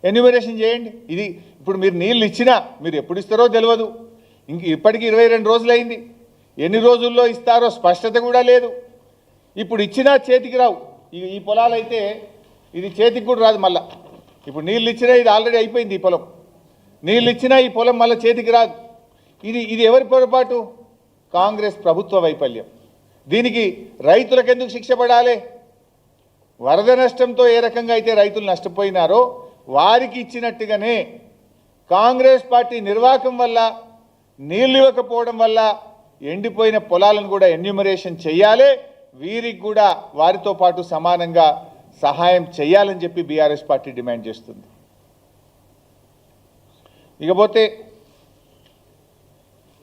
Enumeration చేయండి. ఇది ఇప్పుడు మీరు నీళ్ళు ఇచ్చినా మీరు ఎప్పుడు ఇస్తారో తెలియదు. ఇప్పటికీ 22 రోజులైంది. ఎన్ని రోజుల్లో ఇస్తారో స్పష్టత కూడా లేదు. ఇప్పుడు ఇచ్చినా చేతికి రావు. ఈ పొలాలైతే ఇది చేతికి కూడా రాదు. మళ్ళా ఇప్పుడు నీళ్ళు ఇచ్చినా ఇది ఆల్రెడీ అయిపోయింది. ఈ పొలం నీళ్ళు ఇచ్చినా ఈ పొలం మళ్ళీ చేతికి రాదు. ఇది ఎవరి పొరపాటు? కాంగ్రెస్ ప్రభుత్వ వైఫల్యం. దీనికి రైతులకు ఎందుకు శిక్ష పడాలి? వరద నష్టంతో ఏ రకంగా అయితే రైతులు నష్టపోయినారో వారికి ఇచ్చినట్టుగానే కాంగ్రెస్ పార్టీ నిర్వాహకం వల్ల నీళ్ళు ఇవ్వకపోవడం వల్ల ఎండిపోయిన పొలాలను కూడా ఎన్యూమరేషన్ చేయాలి. వీరికి కూడా వారితో పాటు సమానంగా సహాయం చేయాలని చెప్పి బీఆర్ఎస్ పార్టీ డిమాండ్ చేస్తుంది. ఇకపోతే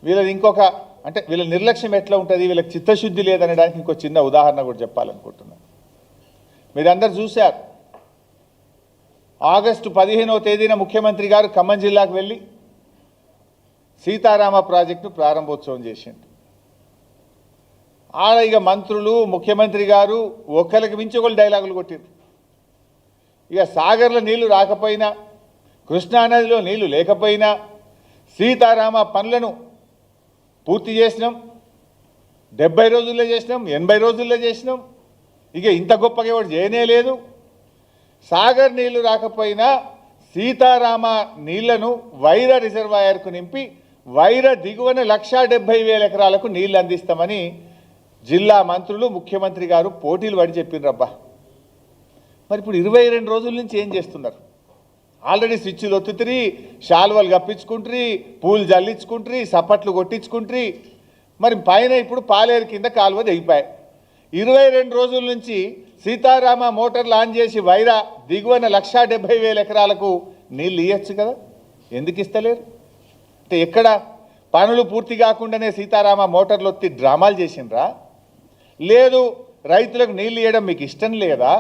వీళ్ళది ఇంకొక అంటే వీళ్ళ నిర్లక్ష్యం ఎట్లా ఉంటుంది, వీళ్ళకి చిత్తశుద్ధి లేదనడానికి ఇంకో చిన్న ఉదాహరణ కూడా చెప్పాలనుకుంటున్నాను. మీరందరూ చూశారు, ఆగస్టు 15వ తేదీన ముఖ్యమంత్రి గారు ఖమ్మం జిల్లాకు వెళ్ళి సీతారామ ప్రాజెక్టును ప్రారంభోత్సవం చేసిండు. ఆడ ఇక మంత్రులు ముఖ్యమంత్రి గారు ఒకరికి మించి ఒకరు డైలాగులు కొట్టారు. ఇక సాగర్లో నీళ్లు రాకపోయినా, కృష్ణానదిలో నీళ్లు లేకపోయినా సీతారామ పనులను పూర్తి చేసినాం. 70 రోజుల్లో చేసినాం, 80 రోజుల్లో చేసినాం. ఇక ఇంత గొప్పగా ఎవరు చేయనే లేదు. సాగర్ నీళ్లు రాకపోయినా సీతారామ నీళ్లను వైరా రిజర్వాయర్కు నింపి వైరా దిగువన 1,70,000 ఎకరాలకు నీళ్లు అందిస్తామని జిల్లా మంత్రులు ముఖ్యమంత్రి గారు పోటీలు పడి చెప్పిండ్రబ్బా. మరి ఇప్పుడు 22 రోజుల నుంచి ఏం చేస్తున్నారు? ఆల్రెడీ స్విచ్లు ఒత్తుతిరి, శాల్వాలు కప్పించుకుంటారు, పూలు జల్లించుకుంటారు, సప్పట్లు కొట్టించుకుంటారు. మరి పైన ఇప్పుడు పాలేరు కింద కాలువ దిగిపోయాయి. 22 రోజుల నుంచి సీతారామ మోటార్లు ఆన్ చేసి వైరా దిగువన 1,70,000 ఎకరాలకు నీళ్ళు ఇవ్వచ్చు కదా, ఎందుకు ఇస్తలేరు? అంటే ఎక్కడ పనులు పూర్తి కాకుండానే సీతారామ మోటార్లు ఒత్తి డ్రామాలు చేసిండ్రా? లేదు రైతులకు నీళ్ళు ఇవ్వడం మీకు ఇష్టం లేదా?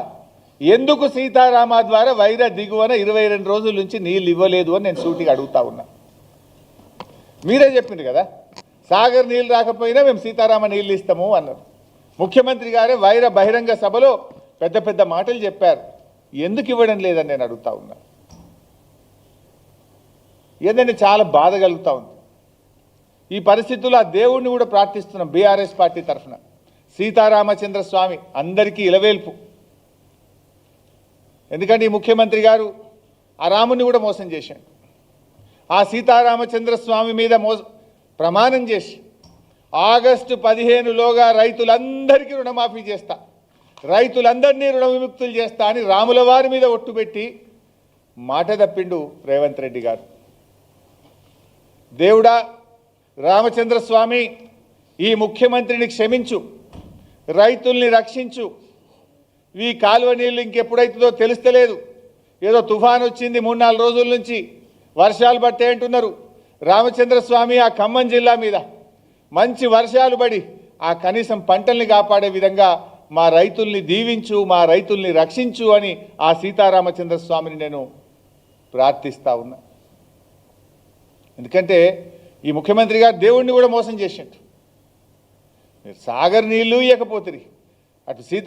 ఎందుకు సీతారామ ద్వారా వైరా దిగువన 22 రోజుల నుంచి నీళ్ళు ఇవ్వలేదు అని నేను సూటిగా అడుగుతా ఉన్నా. మీరే చెప్పింది కదా, సాగర్ నీళ్ళు రాకపోయినా మేము సీతారామ నీళ్ళు ఇస్తాము అన్నారు. ముఖ్యమంత్రి గారే వైరా బహిరంగ సభలో పెద్ద పెద్ద మాటలు చెప్పారు. ఎందుకు ఇవ్వడం లేదని నేను అడుగుతా ఉన్నా. ఏదంటే చాలా బాధ కలుగుతూ ఉంది. ఈ పరిస్థితుల్లో ఆ దేవుణ్ణి కూడా ప్రార్థిస్తున్నాం బీఆర్ఎస్ పార్టీ తరఫున. సీతారామచంద్ర స్వామి అందరికీ ఇలవేల్పు. ఎందుకంటే ఈ ముఖ్యమంత్రి గారు ఆ రాముని కూడా మోసం చేశాడు. ఆ సీతారామచంద్ర స్వామి మీద ప్రమాణం చేసి ఆగస్టు 15లోగా రైతులందరికీ రుణమాఫీ చేస్తా, రైతులందరినీ రుణ విముక్తులు చేస్తా అని రాముల వారి మీద ఒట్టుపెట్టి మాట తప్పిండు రేవంత్ రెడ్డి గారు. దేవుడా రామచంద్ర స్వామి, ఈ ముఖ్యమంత్రిని క్షమించు, రైతుల్ని రక్షించు. ఈ కాలువ నీళ్ళు ఇంకెప్పుడైతుందో తెలుస్తలేదు. ఏదో తుఫాన్ వచ్చింది 3-4 రోజుల నుంచి, వర్షాలు పడతాయి అంటున్నారు. రామచంద్ర స్వామి ఆ ఖమ్మం జిల్లా మీద మంచి వర్షాలు పడి ఆ కనీసం పంటల్ని కాపాడే విధంగా మా రైతుల్ని దీవించు, మా రైతుల్ని రక్షించు అని ఆ సీతారామచంద్ర స్వామిని నేను ప్రార్థిస్తా ఉన్నా. ఎందుకంటే ఈ ముఖ్యమంత్రి గారు దేవుణ్ణి కూడా మోసం చేసిండు. మీరు సాగర్ నీళ్ళు ఇవ్వకపోతుంది, అటు సీత